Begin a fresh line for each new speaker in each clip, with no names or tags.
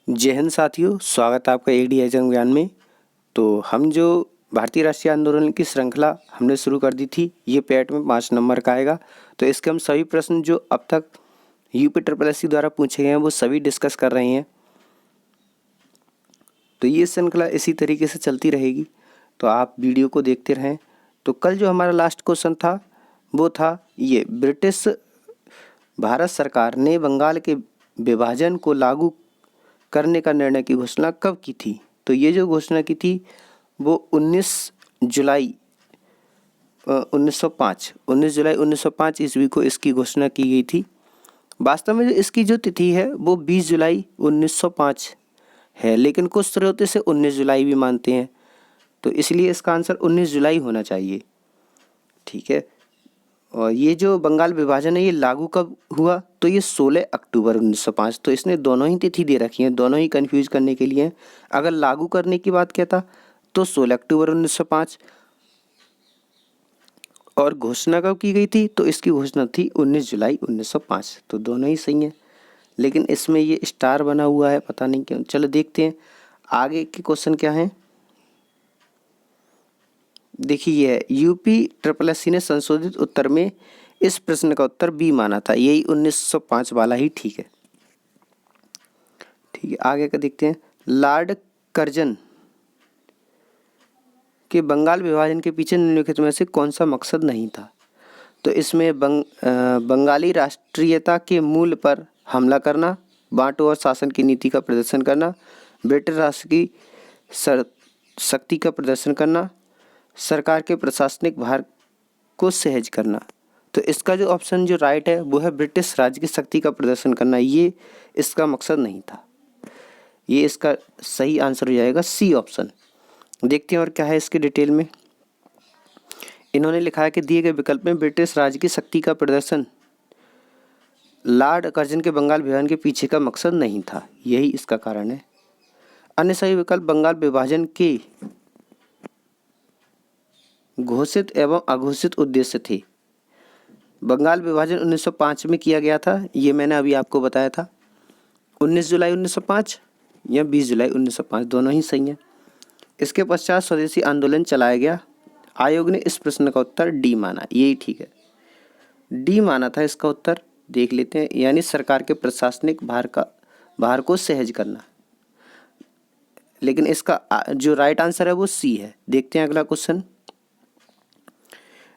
जय हिंद साथियों, स्वागत है आपका एडी एग्जाम ज्ञान में। तो हम जो भारतीय राष्ट्रीय आंदोलन की श्रृंखला हमने शुरू कर दी थी, ये पैट में 5 नंबर का आएगा। तो इसके हम सभी प्रश्न जो अब तक यूपी SSC द्वारा पूछे गए हैं वो सभी डिस्कस कर रहे हैं। तो ये श्रृंखला इसी तरीके से चलती रहेगी, तो आप वीडियो को देखते रहें। तो कल जो हमारा लास्ट क्वेश्चन था वो था ये, ब्रिटिश भारत सरकार ने बंगाल के विभाजन को लागू करने का निर्णय की घोषणा कब की थी। तो ये जो घोषणा की थी वो 19 जुलाई 1905 ईस्वी को इसकी घोषणा की गई थी। वास्तव में जो इसकी जो तिथि है वो 20 जुलाई 1905 है, लेकिन कुछ स्रोत से 19 जुलाई भी मानते हैं, तो इसलिए इसका आंसर 19 जुलाई होना चाहिए। ठीक है। और ये जो बंगाल विभाजन है ये लागू कब हुआ, तो ये 16 अक्टूबर 1905। तो इसने दोनों ही तिथि दे रखी हैं, दोनों ही कंफ्यूज करने के लिए। अगर लागू करने की बात कहता तो 16 अक्टूबर 1905, और घोषणा कब की गई थी तो इसकी घोषणा थी 19 जुलाई 1905। तो दोनों ही सही हैं, लेकिन इसमें ये स्टार बना हुआ है, पता नहीं क्यों। चलो देखते हैं आगे के क्वेश्चन क्या हैं। देखिए ये है, यूपी SSC ने संशोधित उत्तर में इस प्रश्न का उत्तर बी माना था, यही 1905 वाला ही ठीक है। ठीक है, आगे का देखते हैं। लॉर्ड कर्जन के बंगाल विभाजन के पीछे निम्नलिखित में से कौन सा मकसद नहीं था। तो इसमें बंगाली राष्ट्रीयता के मूल पर हमला करना, बांटो और शासन की नीति का प्रदर्शन करना, ब्रिटिश राष्ट्र की शक्ति का प्रदर्शन करना, सरकार के प्रशासनिक भार को सहज करना। तो इसका जो ऑप्शन जो राइट है वो है ब्रिटिश राज्य की शक्ति का प्रदर्शन करना, ये इसका मकसद नहीं था। ये इसका सही आंसर हो जाएगा सी ऑप्शन। देखते हैं और क्या है इसके डिटेल में। इन्होंने लिखा है कि दिए गए विकल्प में ब्रिटिश राज्य की शक्ति का प्रदर्शन लॉर्ड कर्जन के बंगाल विभाजन के पीछे का मकसद नहीं था, यही इसका कारण है। अन्य सही विकल्प बंगाल विभाजन के घोषित एवं अघोषित उद्देश्य थे। बंगाल विभाजन 1905 में किया गया था, ये मैंने अभी आपको बताया था। 19 जुलाई 1905 या 20 जुलाई 1905 दोनों ही सही हैं। इसके पश्चात स्वदेशी आंदोलन चलाया गया। आयोग ने इस प्रश्न का उत्तर डी माना, यही ठीक है, डी माना था इसका उत्तर। देख लेते हैं, यानी सरकार के प्रशासनिक भार को सहज करना। लेकिन इसका जो राइट आंसर है वो सी है। देखते हैं अगला क्वेश्चन।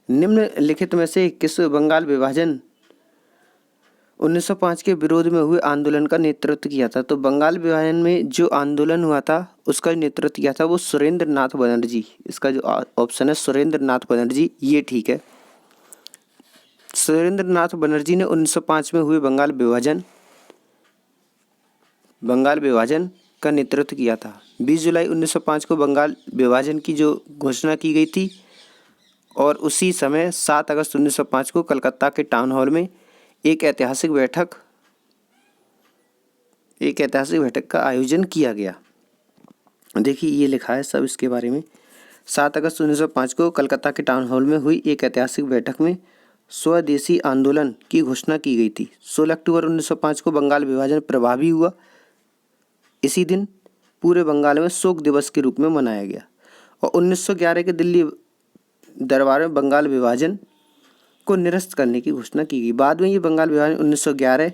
निम्नलिखित में से किस बंगाल विभाजन 1905 के विरोध में हुए आंदोलन का नेतृत्व किया था। तो बंगाल विभाजन में जो आंदोलन हुआ था उसका नेतृत्व किया था वो सुरेंद्र नाथ बनर्जी। इसका जो ऑप्शन है सुरेंद्र नाथ बनर्जी, ये ठीक है। सुरेंद्र नाथ बनर्जी ने 1905 में हुए बंगाल विभाजन का नेतृत्व किया था। 20 जुलाई 1905 को बंगाल विभाजन की जो घोषणा की गई थी, और उसी समय 7 अगस्त 1905 को कलकत्ता के टाउन हॉल में एक ऐतिहासिक बैठक का आयोजन किया गया। देखिए ये लिखा है सब इसके बारे में। 7 अगस्त 1905 को कलकत्ता के टाउन हॉल में हुई एक ऐतिहासिक बैठक में स्वदेशी आंदोलन की घोषणा की गई थी। 16 अक्टूबर 1905 को बंगाल विभाजन प्रभावी हुआ। इसी दिन पूरे बंगाल में शोक दिवस के रूप में मनाया गया, और 1911 के दिल्ली दरबार में बंगाल विभाजन को निरस्त करने की घोषणा की गई। बाद में ये बंगाल विभाजन 1911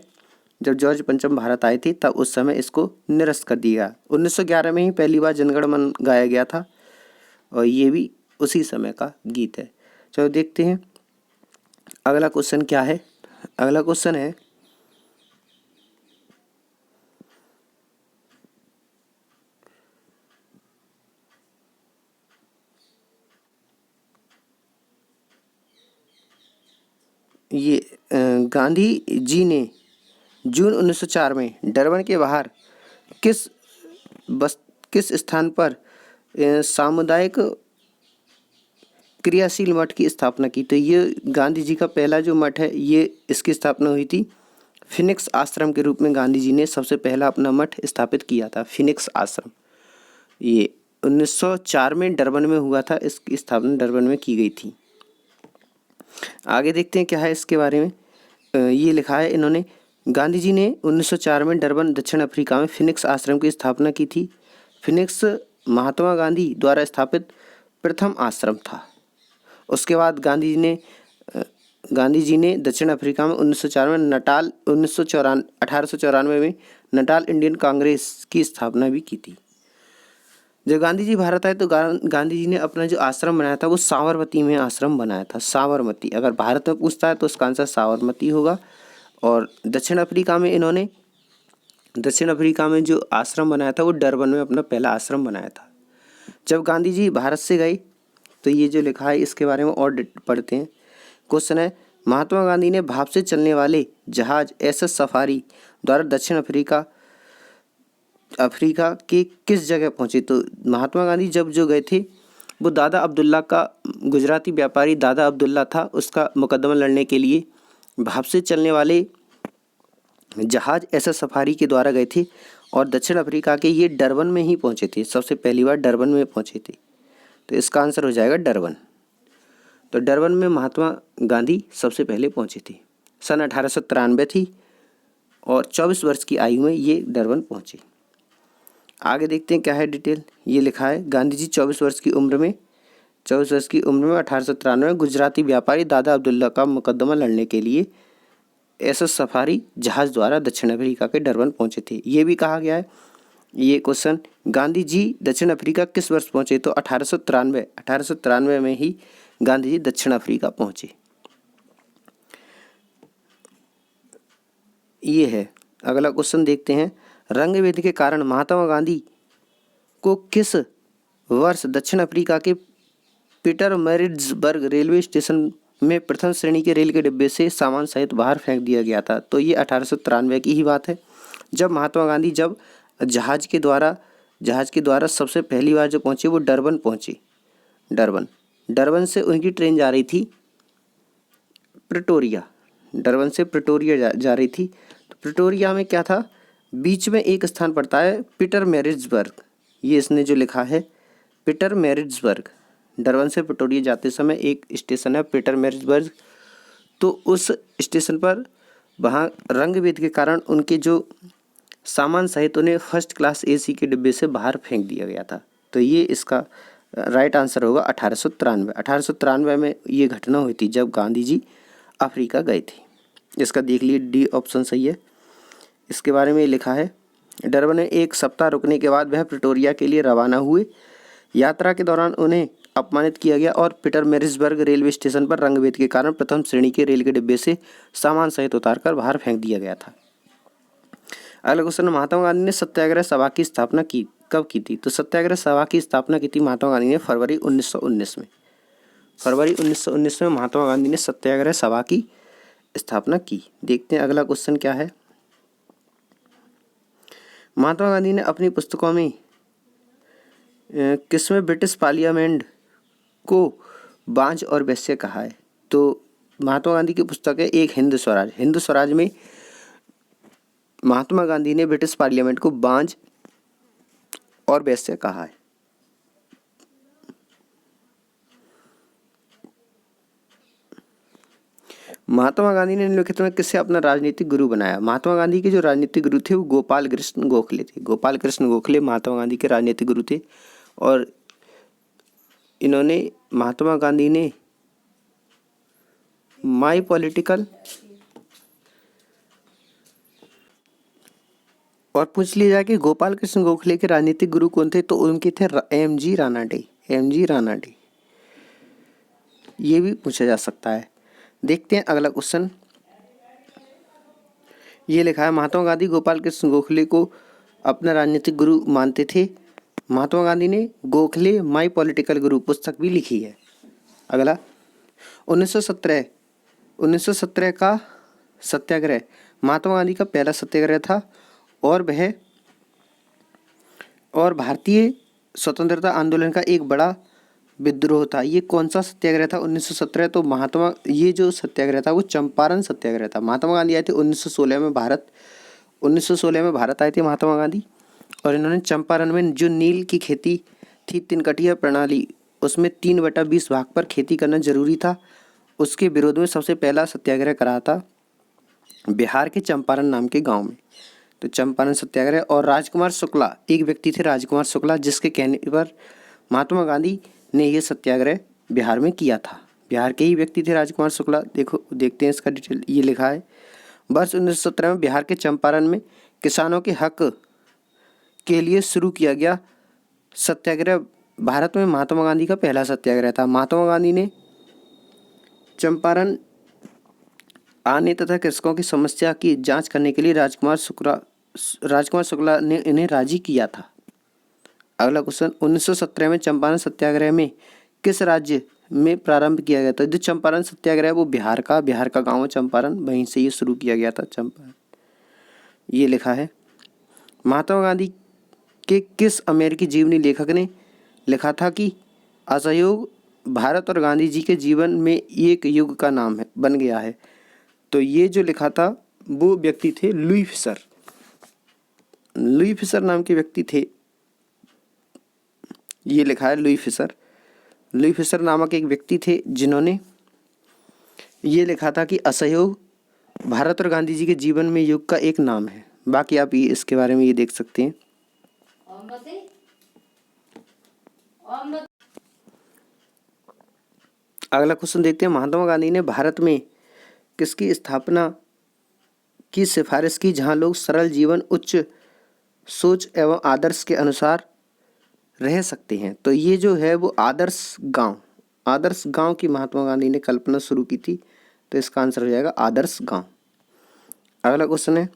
जब जॉर्ज पंचम भारत आए थे तब उस समय इसको निरस्त कर दिया। 1911 में ही पहली बार जनगण मन गाया गया था, और ये भी उसी समय का गीत है। चलो देखते हैं अगला क्वेश्चन क्या है। अगला क्वेश्चन है, ये गांधी जी ने जून 1904 में डरबन के बाहर किस स्थान पर सामुदायिक क्रियाशील मठ की स्थापना की। तो ये गांधी जी का पहला जो मठ है ये इसकी स्थापना हुई थी। फिनिक्स आश्रम के रूप में गांधी जी ने सबसे पहला अपना मठ स्थापित किया था, फिनिक्स आश्रम। ये 1904 में डरबन में हुआ था, इसकी स्थापना डरबन में की गई थी। आगे देखते हैं क्या है इसके बारे में। ये लिखा है इन्होंने, गांधी जी ने 1904 में डरबन दक्षिण अफ्रीका में फिनिक्स आश्रम की स्थापना की थी। फिनिक्स महात्मा गांधी द्वारा स्थापित प्रथम आश्रम था। उसके बाद गांधी जी ने दक्षिण अफ्रीका में 1904 में नटाल 1894 में नटाल इंडियन कांग्रेस की स्थापना भी की थी। जब गांधी जी भारत आए तो गांधी जी ने अपना जो आश्रम बनाया था वो साबरमती में आश्रम बनाया था। साबरमती, अगर भारत में पूछता है तो उसका आंसर साबरमती होगा। और दक्षिण अफ्रीका में जो आश्रम बनाया था वो डरबन में अपना पहला आश्रम बनाया था। जब गांधी जी भारत से गए तो ये जो लिखा है इसके बारे में और पढ़ते हैं। क्वेश्चन है, महात्मा गांधी ने भाप से चलने वाले जहाज एसएस सफारी द्वारा दक्षिण अफ्रीका के किस जगह पहुंचे? तो महात्मा गांधी जब जो गए थे वो दादा अब्दुल्ला का, गुजराती व्यापारी दादा अब्दुल्ला था, उसका मुकदमा लड़ने के लिए भाप से चलने वाले जहाज एसएस सफारी के द्वारा गए थे और दक्षिण अफ्रीका के ये डरबन में ही पहुंचे थे। सबसे पहली बार डरबन में पहुंचे थे, तो इसका आंसर हो जाएगा डरबन। तो डरबन में महात्मा गांधी सबसे पहले पहुंचे थे। सन 1893 थी और 24 वर्ष की आयु में ये डरबन पहुंचे। आगे देखते हैं क्या है डिटेल। ये लिखा है, गांधी जी 24 वर्ष की उम्र में 1893 में गुजराती व्यापारी दादा अब्दुल्ला का मुकदमा लड़ने के लिए एसएस सफारी जहाज द्वारा दक्षिण अफ्रीका के डरबन पहुंचे थे। ये भी कहा गया है ये क्वेश्चन, गांधी जी दक्षिण अफ्रीका किस वर्ष पहुंचे? तो 1893 में ही गांधी जी दक्षिण अफ्रीका पहुंचे। ये है। अगला क्वेश्चन देखते हैं, रंगभेद के कारण महात्मा गांधी को किस वर्ष दक्षिण अफ्रीका के पीटरमैरिट्जबर्ग रेलवे स्टेशन में प्रथम श्रेणी के रेल के डिब्बे से सामान सहित बाहर फेंक दिया गया था? तो ये 1893 की ही बात है, जब महात्मा गांधी जहाज के द्वारा सबसे पहली बार जो पहुंचे वो डरबन पहुंचे। डरबन से उनकी ट्रेन जा रही थी प्रिटोरिया, डरबन से प्रिटोरिया जा रही थी। तो प्रिटोरिया में क्या था, बीच में एक स्थान पड़ता है पीटरमैरिट्जबर्ग, ये इसने जो लिखा है पीटरमैरिट्जबर्ग। डरबन से प्रिटोरिया जाते समय एक स्टेशन है पीटरमैरिट्जबर्ग, तो उस स्टेशन पर वहाँ रंगभेद के कारण उनके जो सामान सहित उन्हें फर्स्ट क्लास एसी के डिब्बे से बाहर फेंक दिया गया था। तो ये इसका राइट आंसर होगा 1893 में ये घटना हुई थी जब गांधी जी अफ्रीका गए थे। इसका देख लीजिए, डी ऑप्शन सही है। इसके बारे में लिखा है, डरबन में एक सप्ताह रुकने के बाद वह प्रिटोरिया के लिए रवाना हुए। यात्रा के दौरान उन्हें अपमानित किया गया और पीटरमैरिट्जबर्ग रेलवे स्टेशन पर रंगभेद के कारण प्रथम श्रेणी के रेल के डिब्बे से सामान सहित उतारकर बाहर फेंक दिया गया था। अगला क्वेश्चन, महात्मा गांधी ने सत्याग्रह सभा की स्थापना कब की थी? तो सत्याग्रह सभा की स्थापना की थी महात्मा गांधी ने फरवरी 1919 में। फरवरी 1919 में महात्मा गांधी ने सत्याग्रह सभा की स्थापना की। देखते हैं अगला क्वेश्चन क्या है। महात्मा गांधी ने अपनी पुस्तकों में किसमें ब्रिटिश पार्लियामेंट को बांझ और वैश्य कहा है? तो महात्मा गांधी की पुस्तक है एक हिंद स्वराज में महात्मा गांधी ने ब्रिटिश पार्लियामेंट को बांझ और वैश्य कहा है। महात्मा गांधी ने निम्नलिखित में किसे अपना राजनीतिक गुरु बनाया? महात्मा गांधी के जो राजनीतिक गुरु थे वो गोपाल कृष्ण गोखले थे। गोपाल कृष्ण गोखले महात्मा गांधी के राजनीतिक गुरु थे और महात्मा गांधी ने माई पॉलिटिकल और पूछ लिया जाए कि गोपाल कृष्ण गोखले के राजनीतिक गुरु कौन थे, तो उनके थे एम जी रानाडे। ये भी पूछा जा सकता है। देखते हैं अगला क्वेश्चन। ये लिखा है, महात्मा गांधी गोपाल कृष्ण गोखले को अपना राजनीतिक गुरु मानते थे। महात्मा गांधी ने गोखले माई पॉलिटिकल गुरु पुस्तक भी लिखी है। अगला 1917 का सत्याग्रह महात्मा गांधी का पहला सत्याग्रह था और भारतीय स्वतंत्रता आंदोलन का एक बड़ा विद्रोह था। ये कौन सा सत्याग्रह था? 1917। तो ये जो सत्याग्रह था वो चंपारण सत्याग्रह था। महात्मा गांधी आए थे 1916 में भारत आए थे महात्मा गांधी, और इन्होंने चंपारण में जो नील की खेती थी, तिनकटिया प्रणाली, उसमें 3/20 भाग पर खेती करना जरूरी था, उसके विरोध में सबसे पहला सत्याग्रह करा था बिहार के चंपारण नाम के गांव में। तो चंपारण सत्याग्रह। और राजकुमार शुक्ला एक व्यक्ति थे, राजकुमार शुक्ला, जिसके कहने पर महात्मा गांधी ने यह सत्याग्रह बिहार में किया था। बिहार के ही व्यक्ति थे राजकुमार शुक्ला। देखो देखते हैं इसका डिटेल। ये लिखा है वर्ष 1917 में बिहार के चंपारण में किसानों के हक के लिए शुरू किया गया सत्याग्रह भारत में महात्मा गांधी का पहला सत्याग्रह था। महात्मा गांधी ने चंपारण आने तथा कृषकों की समस्या की जांच करने के लिए राजकुमार शुक्ला ने इन्हें राजी किया था। अगला क्वेश्चन, 1917 में चंपारण सत्याग्रह में किस राज्य में प्रारंभ किया गया था? जो चंपारण सत्याग्रह वो बिहार का गांव है चंपारण, वहीं से ये शुरू किया गया था चंपारण। ये लिखा है महात्मा गांधी के किस अमेरिकी जीवनी लेखक ने लिखा था कि असहयोग भारत और गांधी जी के जीवन में एक युग का नाम है बन गया है? तो ये जो लिखा था वो व्यक्ति थे लुई फिशर। लुई फिशर नाम के व्यक्ति थे। ये लिखा है लुई फिशर। लुई फिशर नामक एक व्यक्ति थे जिन्होंने ये लिखा था कि असहयोग भारत और गांधी जी के जीवन में युग का एक नाम है। बाकी आप ये इसके बारे में ये देख सकते हैं। अगला क्वेश्चन देखते हैं, महात्मा गांधी ने भारत में किसकी स्थापना की सिफारिश की जहां लोग सरल जीवन, उच्च सोच एवं आदर्श के अनुसार रह सकते हैं? तो ये जो है वो आदर्श गांव की महात्मा गांधी ने कल्पना शुरू की थी। तो इसका आंसर हो जाएगा आदर्श गांव। अगला क्वेश्चन है,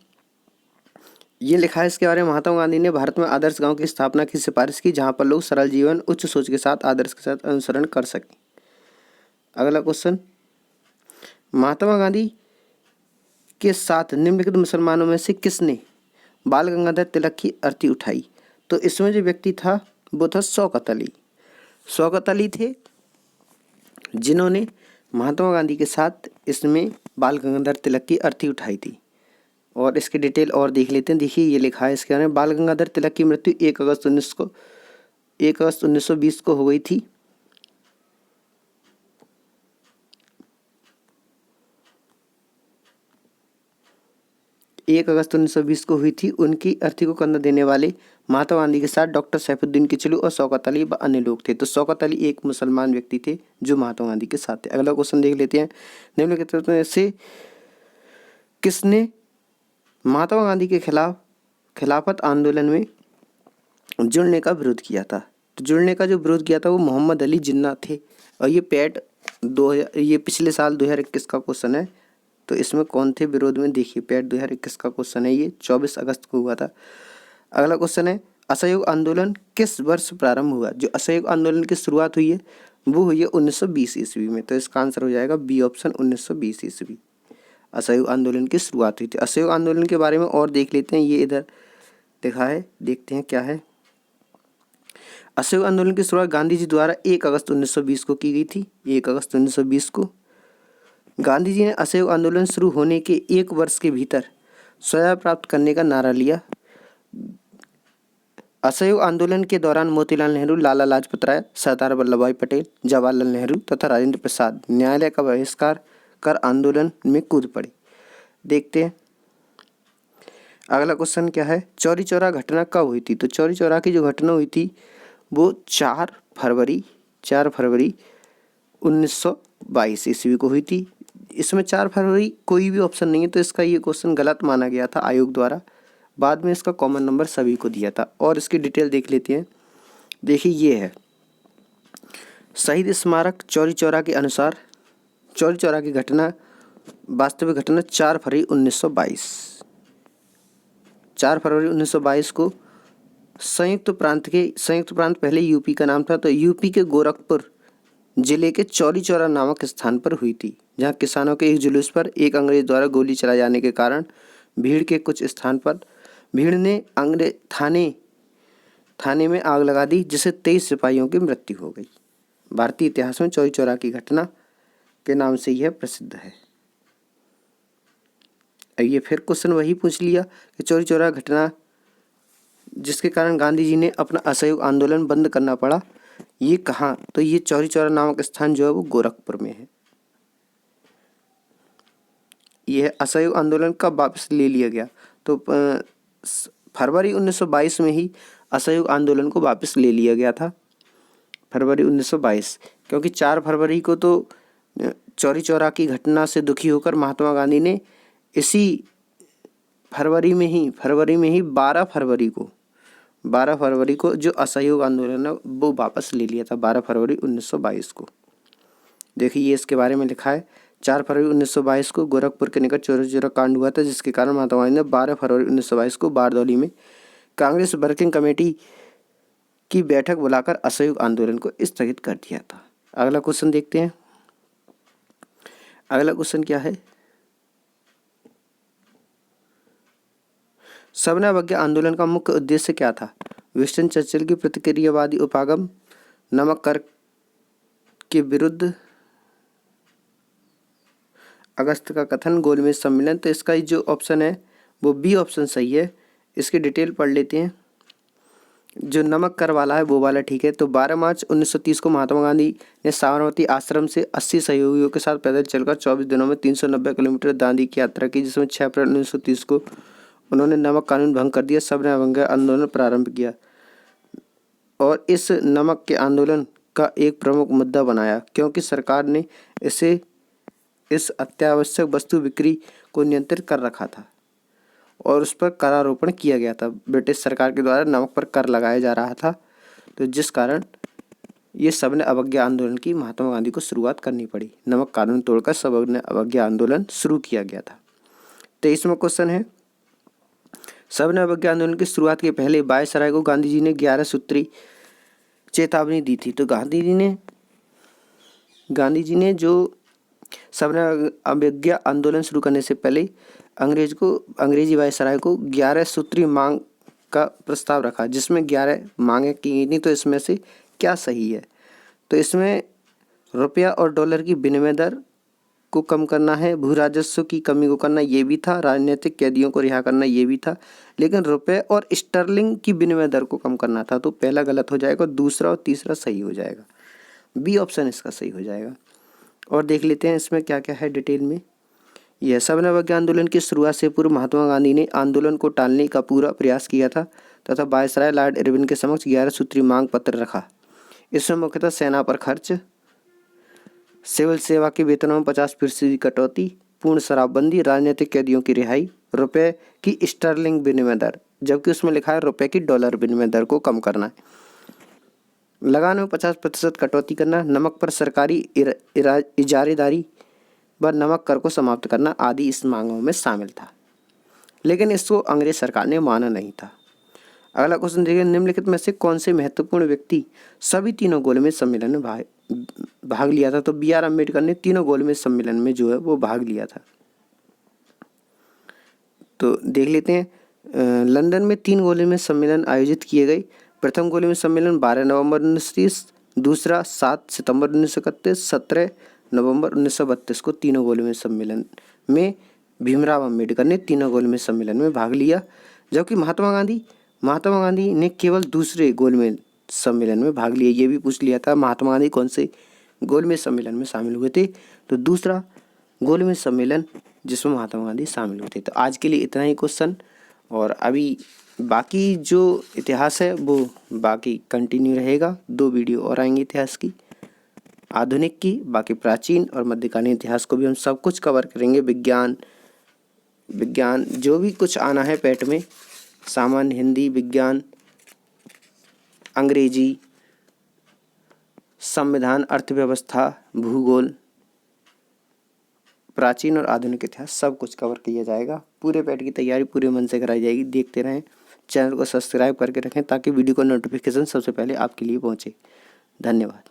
ये लिखा है इसके बारे में, महात्मा गांधी ने भारत में आदर्श गांव की स्थापना की सिफारिश की जहां पर लोग सरल जीवन, उच्च सोच के साथ आदर्श के साथ अनुसरण कर सकें। अगला क्वेश्चन, महात्मा गांधी के साथ निम्नलिखित मुसलमानों में से किसने बाल गंगाधर तिलक की अर्थी उठाई? तो इसमें जो व्यक्ति था वो था शौकत अली। शौकत अली थे जिन्होंने महात्मा गांधी के साथ इसमें बाल गंगाधर तिलक की अर्थी उठाई थी। और इसकी डिटेल और देख लेते हैं। देखिए ये लिखा है इसके बारे में, बाल गंगाधर तिलक की मृत्यु 1 अगस्त 1920 को हो गई थी। 1 अगस्त 1920 को हुई थी। उनकी अर्थी को कंधा देने वाले महात्मा गांधी के साथ डॉक्टर सैफुद्दीन किचलू और शौकत अली व अन्य लोग थे। तो शौकत अली एक मुसलमान व्यक्ति थे जो महात्मा गांधी के साथ थे। अगला क्वेश्चन देख लेते हैं, निम्नलिखित में से किसने महात्मा गांधी के खिलाफत आंदोलन में जुड़ने का विरोध किया था? तो जुड़ने का जो विरोध किया था वो मोहम्मद अली जिन्ना थे। और ये पिछले साल 2021 का क्वेश्चन है। तो इसमें कौन थे विरोध में? देखिए पैट 2021 का क्वेश्चन है, ये 24 अगस्त को हुआ था। अगला क्वेश्चन है, असहयोग आंदोलन किस वर्ष प्रारंभ हुआ? जो असहयोग आंदोलन की शुरुआत हुई है वो हुई है 1920 ईस्वी में। तो इसका आंसर हो जाएगा बी ऑप्शन, 1920 ईस्वी असहयोग आंदोलन की शुरुआत हुई थी। असहयोग आंदोलन के बारे में और देख लेते हैं। ये इधर लिखा है, देखते हैं क्या है। असहयोग आंदोलन की शुरुआत गांधी जी द्वारा 1 अगस्त 1920 को की गई थी। 1 अगस्त 1920 को गांधी जी ने असहयोग आंदोलन शुरू होने के 1 वर्ष के भीतर स्वराज प्राप्त करने का नारा लिया। असहयोग आंदोलन के दौरान मोतीलाल नेहरू, लाला लाजपत राय, सरदार वल्लभ भाई पटेल, जवाहरलाल नेहरू तथा राजेंद्र प्रसाद न्यायालय का बहिष्कार कर आंदोलन में कूद पड़े। देखते हैं अगला क्वेश्चन क्या है, चौरी चौरा घटना कब हुई थी? तो चौरी चौरा की जो घटना हुई थी वो 4 फरवरी 1922 ईस्वी को हुई थी। इसमें 4 फरवरी कोई भी ऑप्शन नहीं है, तो इसका ये क्वेश्चन गलत माना गया था आयोग द्वारा। बाद में इसका कॉमन नंबर सभी को दिया था। और इसकी डिटेल देख लेते हैं। देखिए ये है शहीद स्मारक चौरी चौरा के अनुसार चौरी चौरा की घटना, वास्तविक घटना 4 फरवरी 1922। 4 फरवरी 1922 को संयुक्त प्रांत पहले यूपी का नाम था, तो यूपी के गोरखपुर जिले के चौरी चौरा नामक स्थान पर हुई थी, जहां किसानों के एक जुलूस पर एक अंग्रेज द्वारा गोली चलाए जाने के कारण भीड़ के कुछ स्थान पर भीड़ ने अंग्रेज थाने में आग लगा दी, जिससे 23 सिपाहियों की मृत्यु हो गई। भारतीय इतिहास में चौरी चौरा की घटना के नाम से यह प्रसिद्ध है। ये फिर क्वेश्चन वही पूछ लिया कि चौरी चौरा घटना जिसके कारण गांधी जी ने अपना असहयोग आंदोलन बंद करना पड़ा, ये कहाँ? तो ये चौरी चौरा नामक स्थान जो है वो गोरखपुर में है। यह असहयोग आंदोलन कब वापस ले लिया गया? तो फरवरी 1922 में ही असहयोग आंदोलन को वापस ले लिया गया था, फरवरी 1922। क्योंकि 4 फरवरी को तो चौरी चौरा की घटना से दुखी होकर महात्मा गांधी ने इसी फरवरी में ही 12 फरवरी को जो असहयोग आंदोलन है वो वापस ले लिया था, 12 फरवरी 1922 को। देखिए ये इसके बारे में लिखा है, 4 फरवरी 1922 को गोरखपुर के निकट चौरी चौरा कांड हुआ था, जिसके कारण महात्मा गांधी ने 12 फरवरी 1922 को बारदौली में कांग्रेस वर्किंग कमेटी की बैठक बुलाकर असहयोग आंदोलन को स्थगित कर दिया था। अगला क्वेश्चन देखते हैं। अगला क्वेश्चन क्या है? सबने अवज्ञा आंदोलन का मुख्य उद्देश्य क्या था? विंस्टन चर्चिल की प्रतिक्रियावादी उपागम, नमक कर के विरुद्ध अगस्त का कथन, गोलमेज सम्मेलन। तो इसका जो ऑप्शन है वो बी ऑप्शन सही है। इसकी डिटेल पढ़ लेते हैं। जो नमक कर वाला है वो वाला ठीक है। तो 12 मार्च 1930 को महात्मा गांधी ने साबरमती आश्रम से 80 सहयोगियों के साथ पैदल चलकर 24 दिनों में 390 किलोमीटर दांडी की यात्रा की, जिसमें 6 अप्रैल 1930 को उन्होंने नमक कानून भंग कर दिया। सबने अवज्ञा आंदोलन प्रारंभ किया और इस नमक के आंदोलन का एक प्रमुख मुद्दा बनाया, क्योंकि सरकार ने इस अत्यावश्यक वस्तु बिक्री को नियंत्रित कर रखा था और उस पर करारोपण किया गया था। ब्रिटिश सरकार के द्वारा नमक पर कर लगाया जा रहा था, तो जिस कारण ये सबने अवज्ञा आंदोलन की महात्मा गांधी को शुरुआत करनी पड़ी। नमक कानून तोड़कर सबने अवज्ञा आंदोलन शुरू किया गया था। 23वां क्वेश्चन है, सबने अवज्ञा आंदोलन की शुरुआत के पहले वायसराय को गांधी जी ने 11 सूत्री चेतावनी दी थी। तो गांधी जी ने जो सबने अवज्ञा आंदोलन शुरू करने से पहले अंग्रेजी वायसराय को 11 सूत्री मांग का प्रस्ताव रखा, जिसमें 11 मांगें की गई थी। तो इसमें से क्या सही है? तो इसमें रुपया और डॉलर की विनिमय दर को कम करना है, भू राजस्व की कमी को करना ये भी था, राजनीतिक कैदियों को रिहा करना ये भी था, लेकिन रुपये और स्टर्लिंग की विनिमय दर को कम करना था। तो पहला गलत हो जाएगा, दूसरा और तीसरा सही हो जाएगा। बी ऑप्शन इसका सही हो जाएगा। और देख लेते हैं इसमें क्या क्या है डिटेल में। यह सबने अवज्ञा आंदोलन की शुरुआत से पूर्व महात्मा गांधी ने आंदोलन को टालने का पूरा प्रयास किया था तथा वायसराय लॉर्ड इरविन के समक्ष 11 सूत्री मांग पत्र रखा। इसमें मुख्यतः सेना पर खर्च, सिविल सेवा के वेतनों में 50% की कटौती, पूर्ण शराबबंदी, राजनीतिक कैदियों की रिहाई, रुपये की स्टर्लिंग विनिमय दर, जबकि उसमें लिखा है रुपये की डॉलर विनिमय दर को कम करना है, लगान में 50% कटौती करना, नमक पर सरकारी इजारेदारी व नमक कर को समाप्त करना आदि इस मांगों में शामिल था, लेकिन इसको अंग्रेज सरकार ने माना नहीं था। अगला क्वेश्चन देखिए, निम्नलिखित में से कौन से महत्वपूर्ण व्यक्ति सभी तीनों गोलमेज सम्मेलन में भाग लिया था? तो BR अम्बेडकर ने तीनों गोलमेज सम्मेलन में जो है वो भाग लिया था। तो देख लेते हैं। लंदन में 3 गोलमेज सम्मेलन आयोजित किए गए। प्रथम गोलमेज सम्मेलन 12 नवंबर 1930, दूसरा 7 सितंबर 1931, 17 नवंबर 1932 को तीनों गोलमेज सम्मेलन में भीमराव अम्बेडकर ने तीनों गोलमेज सम्मेलन में भाग लिया, जबकि महात्मा गांधी ने केवल दूसरे गोलमेज सम्मेलन में भाग लिया। ये भी पूछ लिया था महात्मा गांधी कौन से गोलमेज सम्मेलन में शामिल हुए थे, तो दूसरा गोलमेज सम्मेलन जिसमें महात्मा गांधी शामिल हुए थे। तो आज के लिए इतना ही क्वेश्चन, और अभी बाकी जो इतिहास है वो बाकी कंटिन्यू रहेगा। 2 वीडियो और आएंगे इतिहास की, आधुनिक की, बाकी प्राचीन और मध्यकालीन इतिहास को भी हम सब कुछ कवर करेंगे। विज्ञान जो भी कुछ आना है पैट में, सामान्य हिंदी, विज्ञान, अंग्रेजी, संविधान, अर्थव्यवस्था, भूगोल, प्राचीन और आधुनिक इतिहास सब कुछ कवर किया जाएगा। पूरे पैट की तैयारी पूरे मन से कराई जाएगी। देखते रहें, चैनल को सब्सक्राइब करके रखें ताकि वीडियो का नोटिफिकेशन सबसे पहले आपके लिए पहुंचे। धन्यवाद।